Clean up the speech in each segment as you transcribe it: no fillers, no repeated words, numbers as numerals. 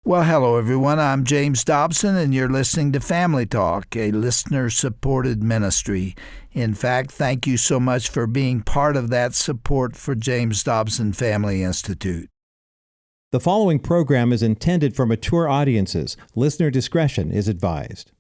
Well, hello, everyone. I'm James Dobson, and you're listening to Family Talk, a listener-supported ministry. In fact, thank you so much for being part of that support for James Dobson Family Institute. The following program is intended for mature audiences. Listener discretion is advised.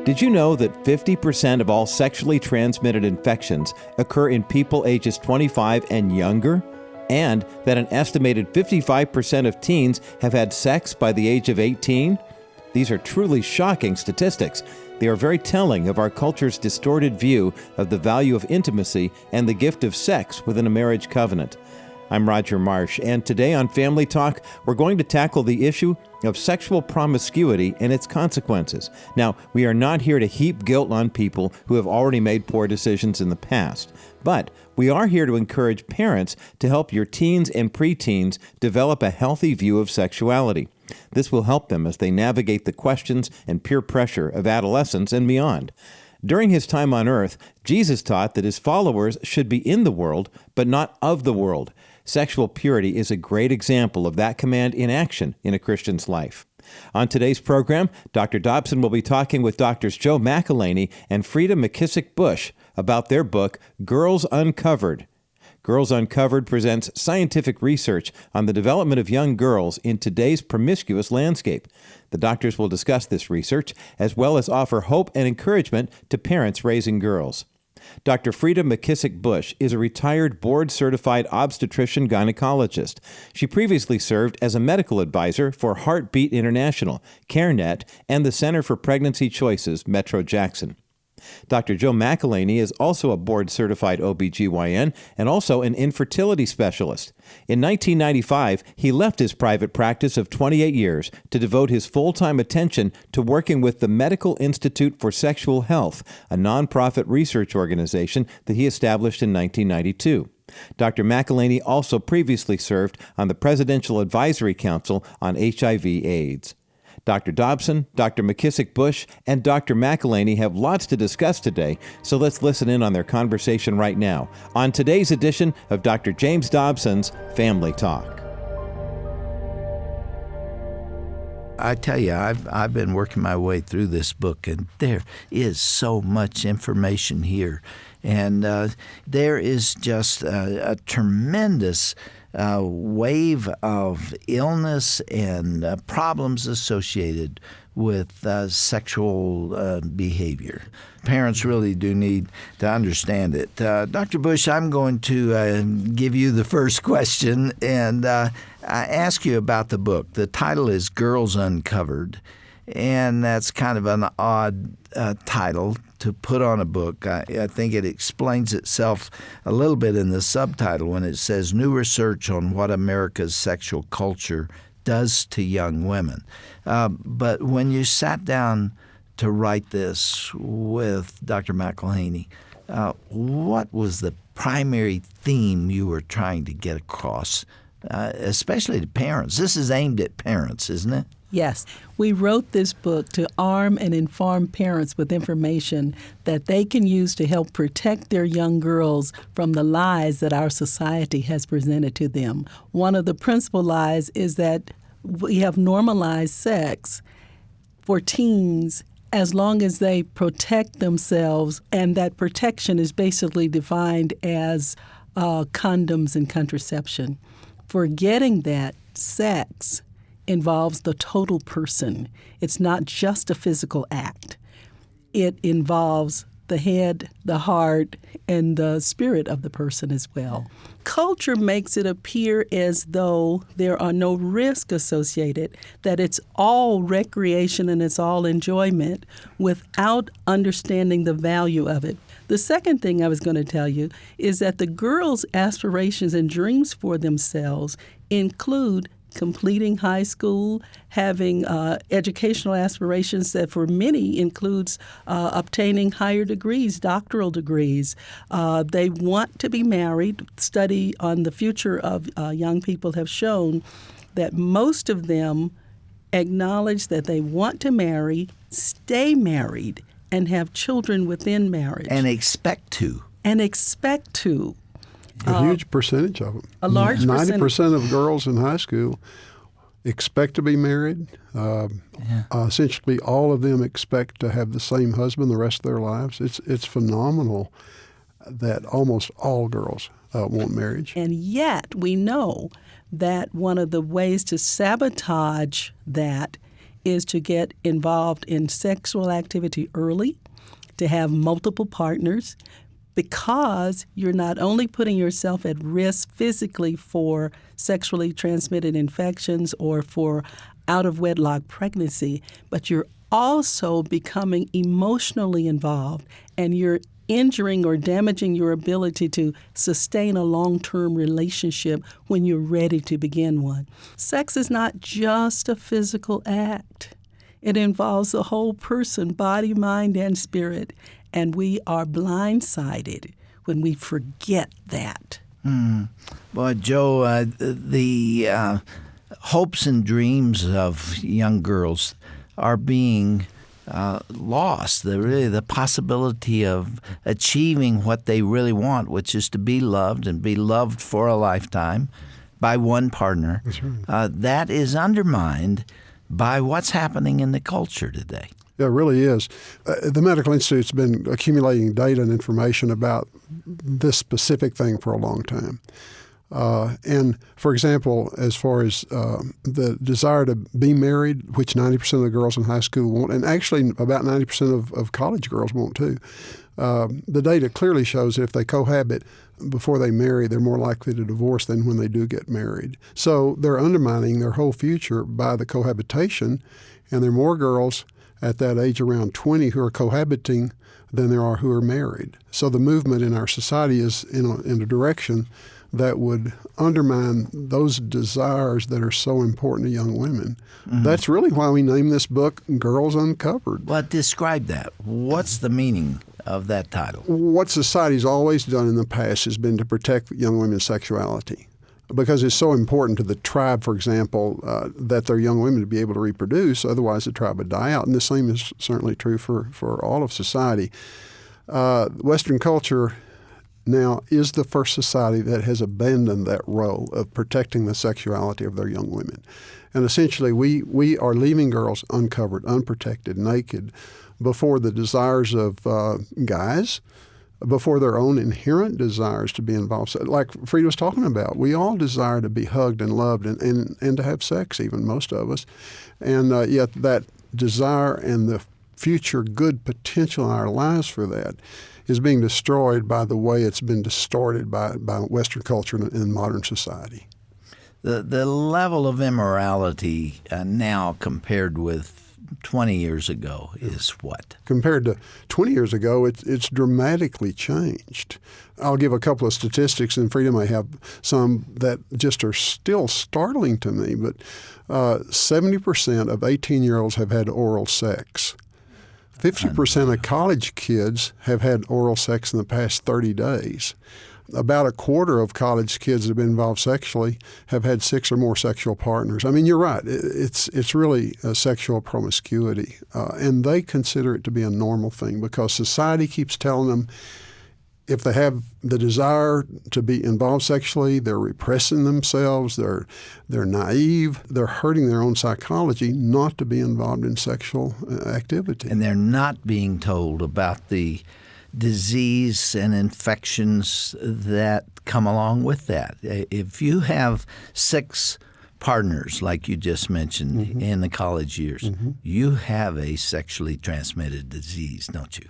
Did you know that 50% of all sexually transmitted infections occur in people ages 25 and younger? And that an estimated 55% of teens have had sex by the age of 18? These are truly shocking statistics. They are very telling of our culture's distorted view of the value of intimacy and the gift of sex within a marriage covenant. I'm Roger Marsh, and today on Family Talk, we're going to tackle the issue of sexual promiscuity and its consequences. Now, we are not here to heap guilt on people who have already made poor decisions in the past, but we are here to encourage parents to help your teens and preteens develop a healthy view of sexuality. This will help them as they navigate the questions and peer pressure of adolescence and beyond. During his time on earth, Jesus taught that his followers should be in the world, but not of the world. Sexual purity is a great example of that command in action in a Christian's life. On today's program, Dr. Dobson will be talking with Drs. Joe McIlhaney and Freda McKissic-Bush about their book, Girls Uncovered. Girls Uncovered presents scientific research on the development of young girls in today's promiscuous landscape. The doctors will discuss this research, as well as offer hope and encouragement to parents raising girls. Dr. Freda McKissic-Bush is a retired board-certified obstetrician gynecologist. She previously served as a medical advisor for Heartbeat International, CareNet, and the Center for Pregnancy Choices, Metro Jackson. Dr. Joe McIlhaney is also a board-certified OBGYN and also an infertility specialist. In 1995, he left his private practice of 28 years to devote his full-time attention to working with the Medical Institute for Sexual Health, a nonprofit research organization that he established in 1992. Dr. McIlhaney also previously served on the Presidential Advisory Council on HIV/AIDS. Dr. Dobson, Dr. McKissic-Bush, and Dr. McIlhaney have lots to discuss today, so let's listen in on their conversation right now on today's edition of Dr. James Dobson's Family Talk. I tell you, I've been working my way through this book, and there is so much information here. And there is just a tremendous wave of illness and problems associated with sexual behavior. Parents really do need to understand it. Dr. Bush, I'm going to give you the first question and ask you about the book. The title is Girls Uncovered, and that's kind of an odd title to put on a book. I think it explains itself a little bit in the subtitle when it says, New Research on What America's Sexual Culture Does to Young Women. But when you sat down to write this with Dr. McIlhaney, what was the primary theme you were trying to get across, especially to parents? This is aimed at parents, isn't it? Yes. We wrote this book to arm and inform parents with information that they can use to help protect their young girls from the lies that our society has presented to them. One of the principal lies is that we have normalized sex for teens as long as they protect themselves, and that protection is basically defined as condoms and contraception. Forgetting that sex involves the total person. It's not just a physical act. It involves the head, the heart, and the spirit of the person as well. Culture makes it appear as though there are no risks associated, that it's all recreation and it's all enjoyment without understanding the value of it. The second thing I was going to tell you is that the girls' aspirations and dreams for themselves include completing high school, having educational aspirations that for many includes obtaining higher degrees, doctoral degrees. They want to be married. Study on the future of young people have shown that most of them acknowledge that they want to marry, stay married, and have children within marriage. And expect to. and expect to. A huge percentage of them. A large percentage. 90% of girls in high school expect to be married. Essentially, all of them expect to have the same husband the rest of their lives. It's phenomenal that almost all girls want marriage. And yet, we know that one of the ways to sabotage that is to get involved in sexual activity early, to have multiple partners, because you're not only putting yourself at risk physically for sexually transmitted infections or for out-of-wedlock pregnancy, but you're also becoming emotionally involved, and you're injuring or damaging your ability to sustain a long-term relationship when you're ready to begin one. Sex is not just a physical act. It involves the whole person, body, mind, and spirit. And we are blindsided when we forget that. Well, Joe, the hopes and dreams of young girls are being lost. The possibility of achieving what they really want, which is to be loved and be loved for a lifetime by one partner. That's right. That is undermined by what's happening in the culture today. Yeah, it really is. The Medical Institute's been accumulating data and information about this specific thing for a long time. And, for example, as far as the desire to be married, which 90% of the girls in high school want, and actually about 90% of college girls want too, the data clearly shows that if they cohabit before they marry, they're more likely to divorce than when they do get married. So they're undermining their whole future by the cohabitation, and there are more girls at that age around 20 who are cohabiting than there are who are married. So the movement in our society is in a direction that would undermine those desires that are so important to young women. Mm-hmm. That's really why we named this book Girls Uncovered. Well, describe that. What's the meaning of that title? What society's always done in the past has been to protect young women's sexuality, because it's so important to the tribe, for example, that their young women to be able to reproduce. Otherwise, the tribe would die out. And the same is certainly true for all of society. Western culture now is the first society that has abandoned that role of protecting the sexuality of their young women. And essentially, we are leaving girls uncovered, unprotected, naked, before the desires of guys, before their own inherent desires to be involved. So, like Freda was talking about, we all desire to be hugged and loved and to have sex, even most of us. And yet that desire and the future good potential in our lives for that is being destroyed by the way it's been distorted by Western culture and modern society. The level of immorality now compared with 20 years ago is what? Compared to 20 years ago, it's dramatically changed. I'll give a couple of statistics, and Freda may have some that just are still startling to me, but 70% of 18-year-olds have had oral sex. 50% of college kids have had oral sex in the past 30 days. About a quarter of college kids that have been involved sexually have had 6 or more sexual partners. I mean, you're right. It's really a sexual promiscuity. And they consider it to be a normal thing because society keeps telling them if they have the desire to be involved sexually, they're repressing themselves, they're naive, they're hurting their own psychology not to be involved in sexual activity. And they're not being told about the disease and infections that come along with that. If you have 6 partners, like you just mentioned, mm-hmm. in the college years, mm-hmm. you have a sexually transmitted disease, don't you?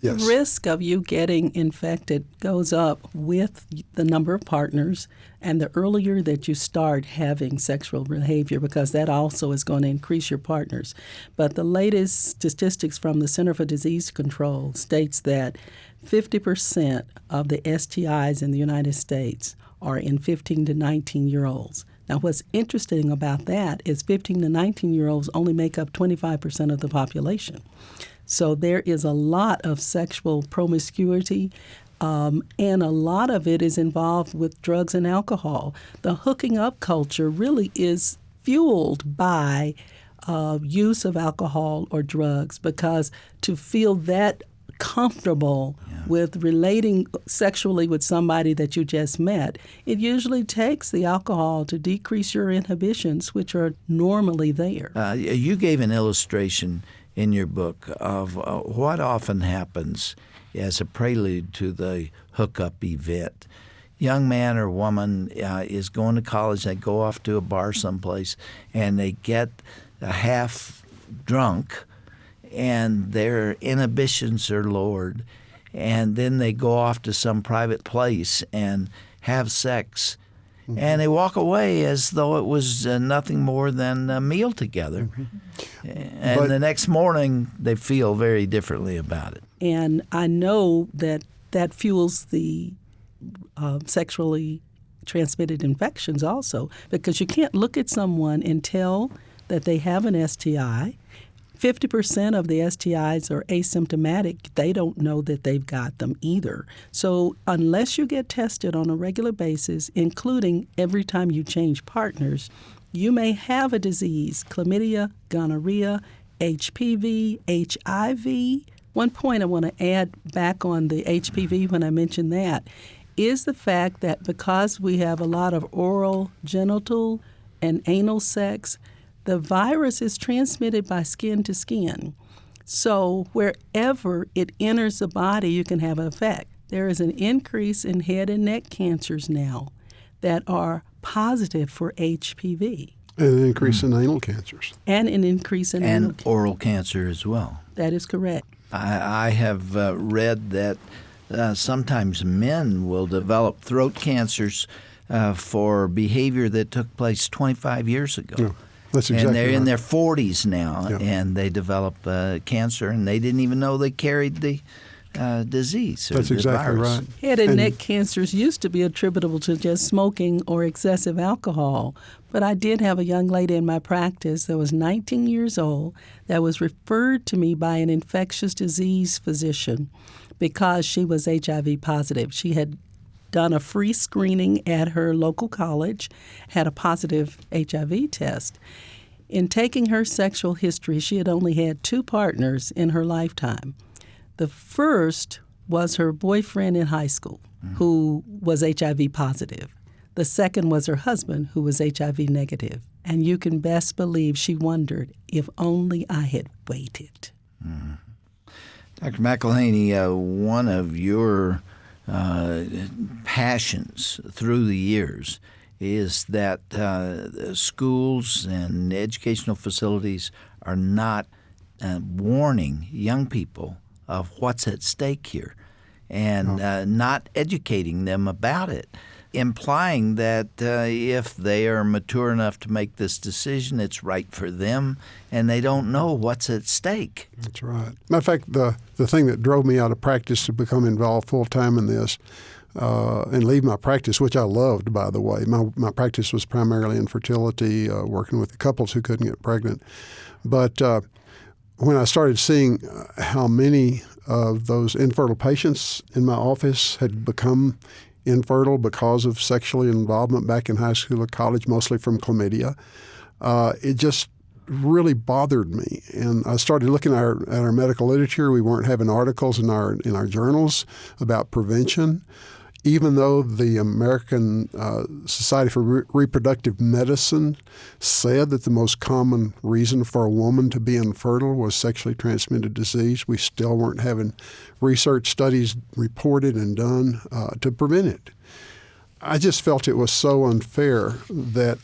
Yes. The risk of you getting infected goes up with the number of partners and the earlier that you start having sexual behavior, because that also is going to increase your partners. But the latest statistics from the Center for Disease Control states that 50% of the STIs in the United States are in 15 to 19-year-olds. Now, what's interesting about that is 15 to 19-year-olds only make up 25% of the population. So there is a lot of sexual promiscuity, and a lot of it is involved with drugs and alcohol. The hooking up culture really is fueled by use of alcohol or drugs, because to feel that comfortable with relating sexually with somebody that you just met, it usually takes the alcohol to decrease your inhibitions, which are normally there. You gave an illustration in your book of what often happens as a prelude to the hookup event. Young man or woman is going to college, they go off to a bar someplace, and they get half drunk, and their inhibitions are lowered, and then they go off to some private place and have sex, and they walk away as though it was nothing more than a meal together. And the next morning, they feel very differently about it. And I know that fuels the sexually transmitted infections also, because you can't look at someone and tell that they have an STI. 50% of the STIs are asymptomatic. They don't know that they've got them either. So unless you get tested on a regular basis, including every time you change partners, you may have a disease, chlamydia, gonorrhea, HPV, HIV. One point I want to add back on the HPV when I mentioned that is the fact that because we have a lot of oral, genital, and anal sex, the virus is transmitted by skin to skin. So wherever it enters the body, you can have an effect. There is an increase in head and neck cancers now that are positive for HPV. And an increase in anal cancers. And an increase in anal And oral cancer as well. That is correct. I have read that sometimes men will develop throat cancers for behavior that took place 25 years ago. Yeah, that's exactly and they're right. in their 40s now, Yeah. and they develop cancer, and they didn't even know they carried the disease or That's the exactly virus. right. Head and neck cancers used to be attributable to just smoking or excessive alcohol. But I did have a young lady in my practice that was 19 years old that was referred to me by an infectious disease physician because she was HIV positive. She had done a free screening at her local college, had a positive HIV test. In taking her sexual history, she had only had 2 partners in her lifetime. The first was her boyfriend in high school, who was HIV positive. The second was her husband, who was HIV negative. And you can best believe she wondered, if only I had waited. Dr. McIlhaney, one of your passions through the years is that schools and educational facilities are not warning young people of what's at stake here and not educating them about it, implying that if they are mature enough to make this decision, it's right for them, and they don't know what's at stake. That's right. Matter of fact, the thing that drove me out of practice to become involved full-time in this and leave my practice, which I loved, by the way. My practice was primarily infertility, working with couples who couldn't get pregnant. But when I started seeing how many of those infertile patients in my office had become infertile because of sexual involvement back in high school or college, mostly from chlamydia, it just really bothered me. And I started looking at our medical literature. We weren't having articles in our journals about prevention, even though the American Society for Reproductive Medicine said that the most common reason for a woman to be infertile was sexually transmitted disease. We still weren't having research studies reported and done to prevent it. I just felt it was so unfair that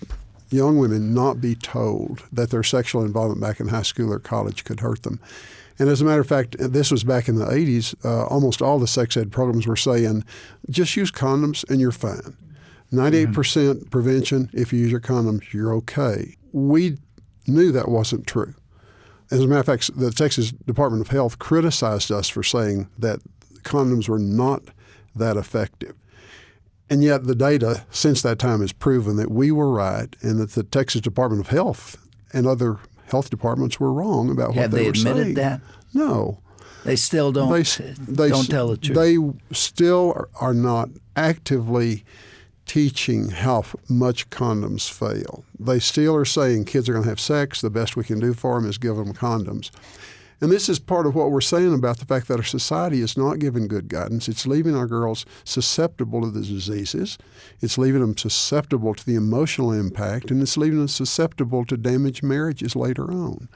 young women not be told that their sexual involvement back in high school or college could hurt them. And as a matter of fact, this was back in the 80s. Almost all the sex ed programs were saying, just use condoms and you're fine. 98% prevention. If you use your condoms, you're okay. We knew that wasn't true. As a matter of fact, the Texas Department of Health criticized us for saying that condoms were not that effective. And yet the data since that time has proven that we were right and that the Texas Department of Health and other health departments were wrong about what they were saying. Have they admitted that? No. They still don't tell the truth. They still are not actively teaching how much condoms fail. They still are saying kids are going to have sex. The best we can do for them is give them condoms. And this is part of what we're saying about the fact that our society is not giving good guidance. It's leaving our girls susceptible to the diseases. It's leaving them susceptible to the emotional impact, and it's leaving them susceptible to damaged marriages later on,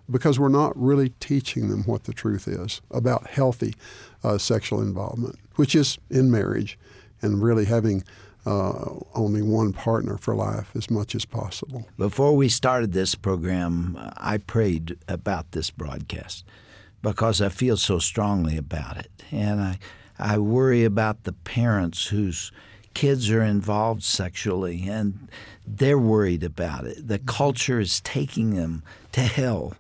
because we're not really teaching them what the truth is about healthy sexual involvement, which is in marriage and really having only one partner for life as much as possible. Before we started this program, I prayed about this broadcast because I feel so strongly about it. And I worry about the parents whose kids are involved sexually, and they're worried about it. The culture is taking them to hell,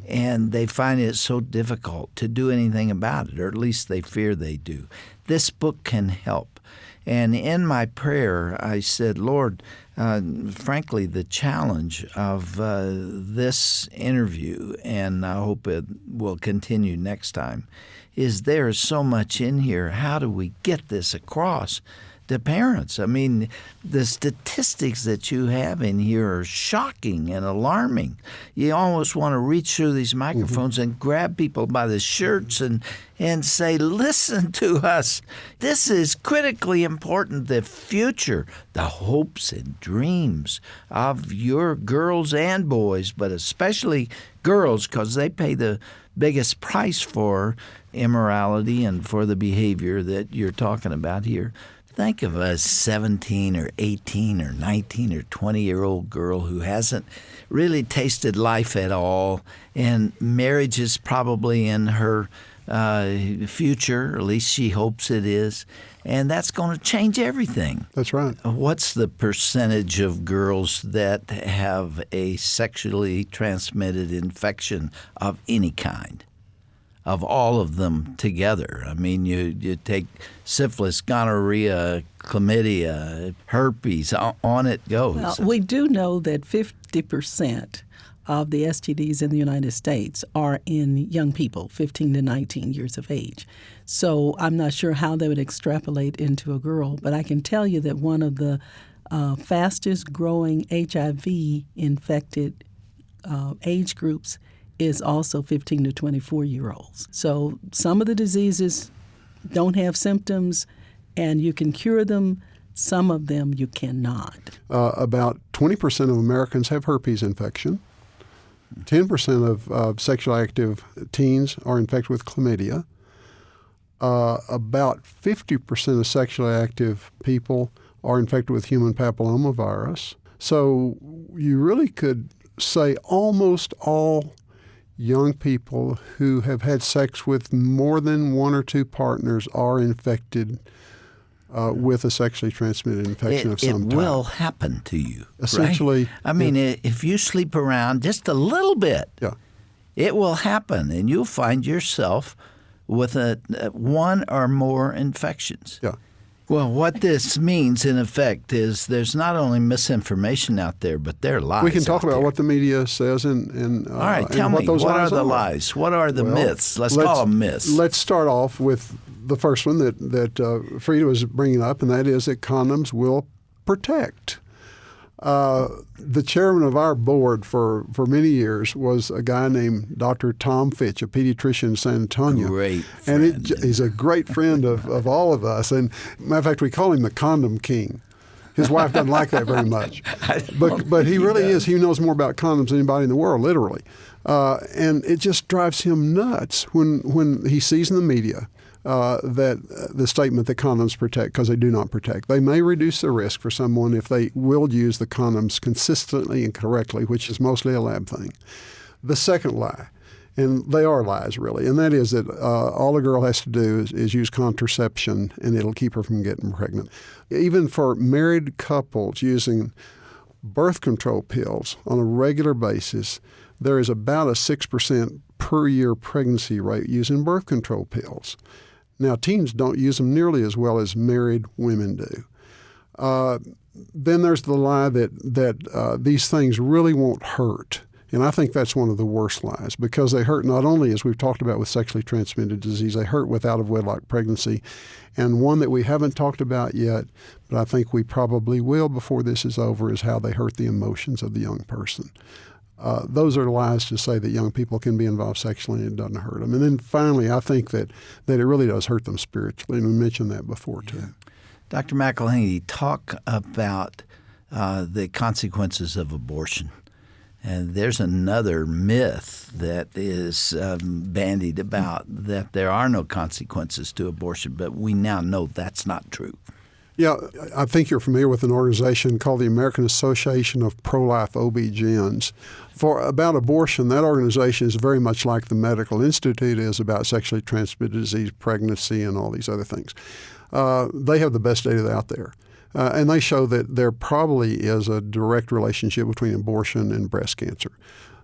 and they find it so difficult to do anything about it, or at least they fear they do. This book can help. And in my prayer, I said, Lord, frankly, the challenge of this interview, and I hope it will continue next time, is there's so much in here. How do we get this across to parents? I mean, the statistics that you have in here are shocking and alarming. You almost want to reach through these microphones and grab people by the shirts and say, listen to us. This is critically important. The future, the hopes and dreams of your girls and boys, but especially girls, because they pay the biggest price for immorality and for the behavior that you're talking about here. Think of a 17 or 18 or 19 or 20-year-old girl who hasn't really tasted life at all, and marriage is probably in her future, or at least she hopes it is, and that's going to change everything. That's right. What's the percentage of girls that have a sexually transmitted infection of any kind? Of all of them together. I mean, you take syphilis, gonorrhea, chlamydia, herpes, on it goes. Well, we do know that 50% of the STDs in the United States are in young people, 15 to 19 years of age. So I'm not sure how they would extrapolate into a girl, but I can tell you that one of the fastest growing HIV-infected age groups is also 15 to 24-year-olds. So some of the diseases don't have symptoms, and you can cure them. Some of them you cannot. About 20% of Americans have herpes infection. 10% of sexually active teens are infected with chlamydia. About 50% of sexually active people are infected with human papillomavirus. So you really could say almost all young people who have had sex with more than one or two partners are infected with a sexually transmitted infection of some type. It will happen to you. Essentially. Right? I mean, if you sleep around just a little bit, it will happen, and you'll find yourself with one or more infections. Yeah. Well, what this means, in effect, is there's not only misinformation out there, but there are lies. We can talk about there. what the media says and all right, tell me, what are the lies? What are the myths? Let's call them myths. Let's start off with the first one that Freda was bringing up, and that is that condoms will protect. The chairman of our board for many years was a guy named Dr. Tom Fitch, a pediatrician in San Antonio. Great friend. And he's a great friend of all of us. And matter of fact, we call him the condom king. His wife doesn't like that very much. But he really is. He knows more about condoms than anybody in the world, literally. And it just drives him nuts when he sees in the media that the statement that condoms protect, because they do not protect. They may reduce the risk for someone if they will use the condoms consistently and correctly, which is mostly a lab thing. The second lie, and they are lies really, and that is that all a girl has to do is use contraception and it'll keep her from getting pregnant. Even for married couples using birth control pills on a regular basis, there is about a 6% per year pregnancy rate using birth control pills. Now, teens don't use them nearly as well as married women do. Then there's the lie that these things really won't hurt. And I think that's one of the worst lies, because they hurt not only, as we've talked about with sexually transmitted disease, they hurt with out-of-wedlock pregnancy. And one that we haven't talked about yet, but I think we probably will before this is over, is how they hurt the emotions of the young person. Those are lies to say that young people can be involved sexually and it doesn't hurt them. And then finally, I think that it really does hurt them spiritually, and we mentioned that before too. Yeah. Dr. McIlhaney, talk about the consequences of abortion. And there's another myth that is bandied about, that there are no consequences to abortion, but we now know that's not true. Yeah, I think you're familiar with an organization called the American Association of Pro-Life OB-GYNs. About abortion, that organization is very much like the Medical Institute is about sexually transmitted disease, pregnancy, and all these other things. They have the best data out there. And they show that there probably is a direct relationship between abortion and breast cancer.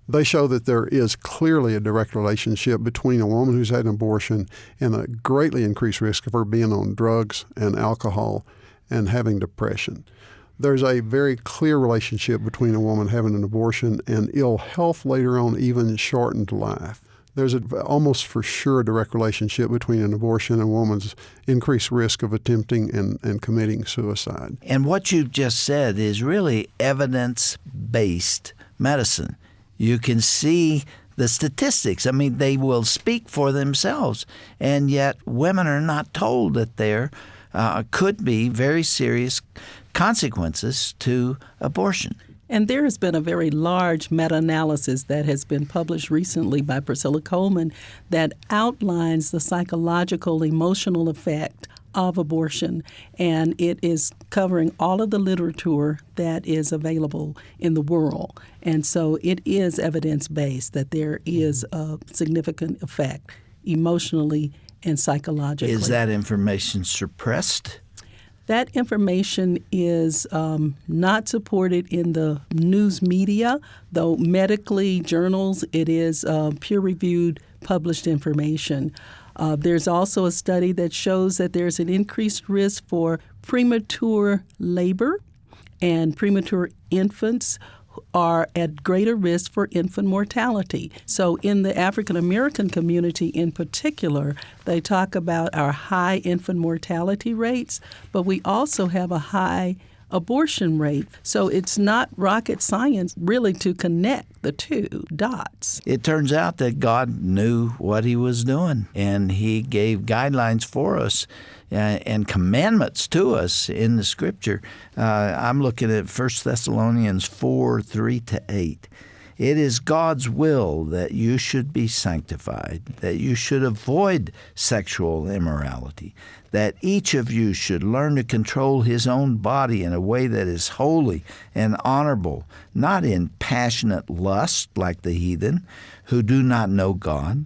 They show that there is clearly a direct relationship between a woman who's had an abortion and a greatly increased risk of her being on drugs and alcohol and having depression. There's a very clear relationship between a woman having an abortion and ill health later on, even shortened life. There's almost for sure a direct relationship between an abortion and a woman's increased risk of attempting and committing suicide. And what you've just said is really evidence-based medicine. You can see the statistics. I mean, they will speak for themselves, and yet women are not told that there could be very serious consequences to abortion. And there has been a very large meta-analysis that has been published recently by Priscilla Coleman that outlines the psychological, emotional effect of abortion. And it is covering all of the literature that is available in the world. And so it is evidence-based that there is a significant effect emotionally and psychologically. Is that information suppressed? That information is not supported in the news media, though medically journals, it is peer-reviewed, published information. There's also a study that shows that there's an increased risk for premature labor, and premature infants are at greater risk for infant mortality. So in the African American community in particular, they talk about our high infant mortality rates, but we also have a high abortion rate. So it's not rocket science really to connect the two dots. It turns out that God knew what he was doing, and he gave guidelines for us and commandments to us in the Scripture. I'm looking at 1 Thessalonians 4, 3-8. It is God's will that you should be sanctified, that you should avoid sexual immorality, that each of you should learn to control his own body in a way that is holy and honorable, not in passionate lust like the heathen who do not know God,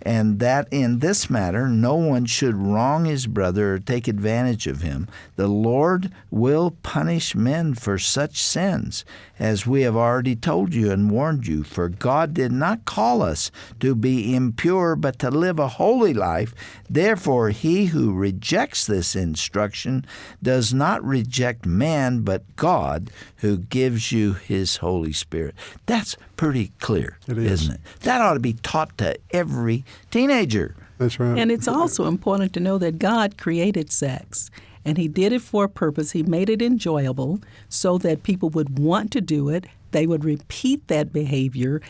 and that in this matter no one should wrong his brother or take advantage of him. The Lord will punish men for such sins, as we have already told you and warned you. For God did not call us to be impure, but to live a holy life. Therefore, he who rejects this instruction does not reject man, but God, who gives you his Holy Spirit. That's pretty clear, isn't it? That ought to be taught to every teenager. That's right. And it's also important to know that God created sex, and he did it for a purpose. He made it enjoyable so that people would want to do it. They would repeat that behavior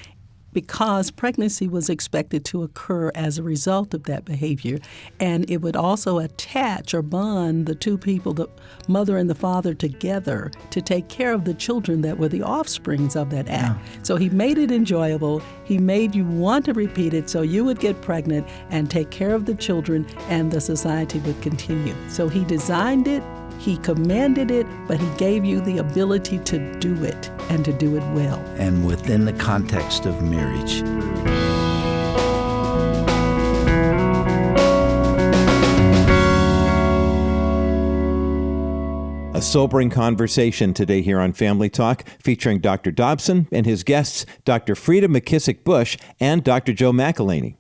because pregnancy was expected to occur as a result of that behavior. And it would also attach or bond the two people, the mother and the father, together to take care of the children that were the offsprings of that act. Yeah. So he made it enjoyable. He made you want to repeat it so you would get pregnant and take care of the children, and the society would continue. So he designed it, he commanded it, but he gave you the ability to do it and to do it well. And within the context of marriage. A sobering conversation today here on Family Talk, featuring Dr. Dobson and his guests, Dr. Freda McKissic-Bush and Dr. Joe McIlhaney.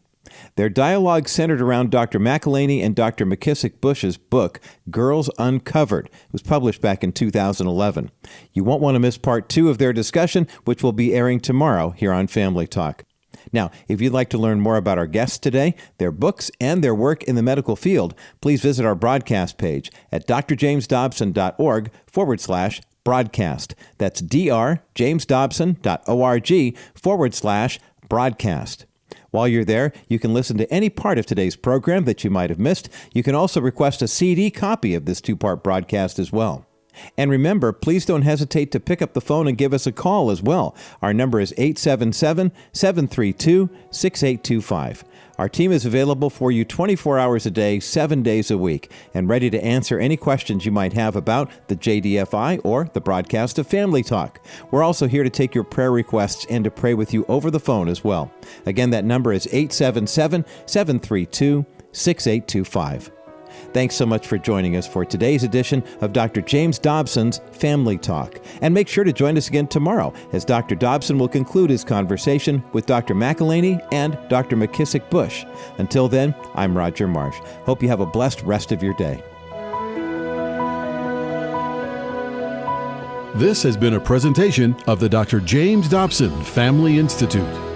Their dialogue centered around Dr. McIlhaney and Dr. McKissic-Bush's book, Girls Uncovered. It was published back in 2011. You won't want to miss part 2 of their discussion, which will be airing tomorrow here on Family Talk. Now, if you'd like to learn more about our guests today, their books, and their work in the medical field, please visit our broadcast page at drjamesdobson.org/ broadcast. That's drjamesdobson.org/broadcast. While you're there, you can listen to any part of today's program that you might have missed. You can also request a CD copy of this two-part broadcast as well. And remember, please don't hesitate to pick up the phone and give us a call as well. Our number is 877-732-6825. Our team is available for you 24 hours a day, 7 days a week, and ready to answer any questions you might have about the JDFI or the broadcast of Family Talk. We're also here to take your prayer requests and to pray with you over the phone as well. Again, that number is 877-732-6825. Thanks so much for joining us for today's edition of Dr. James Dobson's Family Talk. And make sure to join us again tomorrow as Dr. Dobson will conclude his conversation with Dr. McIlhaney and Dr. McKissic-Bush. Until then, I'm Roger Marsh. Hope you have a blessed rest of your day. This has been a presentation of the Dr. James Dobson Family Institute.